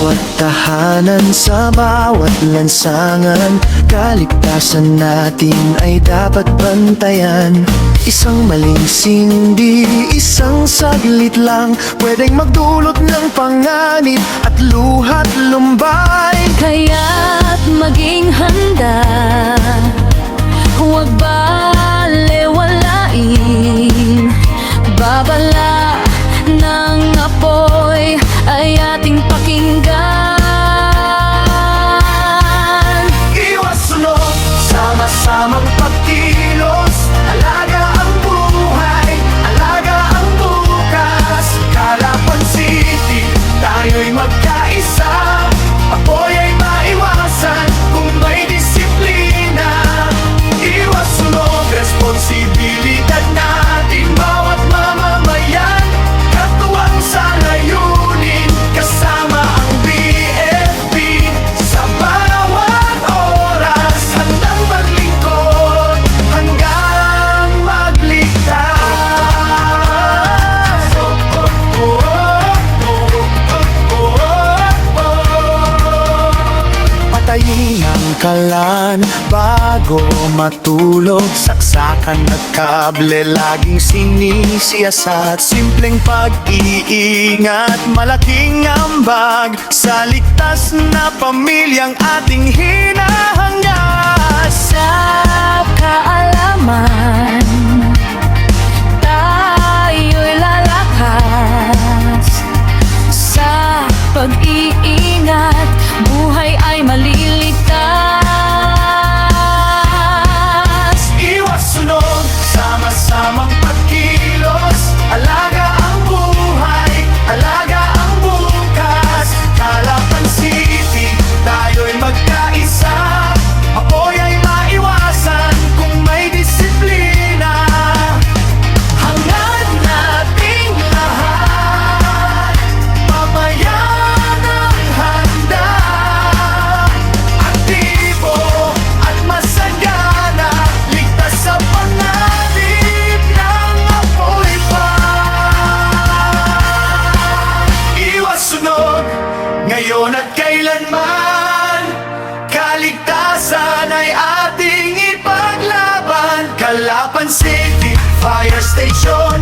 bawat tahanan, sa bawat lansangan, kaligtasan natin ay dapat bantayan. Isang maling sindi, isang saglit lang, pwedeng magdulot ng panganib at luha't lumbay. Kaya't maging handa, huwag balewalain. Babala ng apoy ay ating pakinggan. Iwas sunod, sama-samang pagkilos, alaga ang buhay, alaga ang bukas. Calapan City, tayo'y magkaisa, apoy ay maiwasan kung may disiplina. Iwas sunod, responsibilidad natin, bawat mamamayan, katuwang sa layunin, kasama ang BFP. Sa bawat oras, handang maglingkod, hanggang magligtas. Patayin ang kalan bago matulog, saksakan at kable laging sinisiyasat. Simpleng pag-iingat, malaking ambag sa ligtas na pamilyang ating hinahangad. Sa kaalaman, tayo'y lalakas. Sa pag-iingat, buhay ay maliligtas. Iwas sunod, sama-samang pagkilos, alaga ang buhay, alaga ang bukas. Calapan City, tayo'y magkaisa, apoy ay maiwasan kung may disiplina. Hangad nating lahat, pamayan ang handa, aktibo at masagana, ligtas sa panganib ng apoy pa. Iwas sunod, ngayon at kailanman, kaligtasan ay ating ipaglaban. Calapan City Fire Station,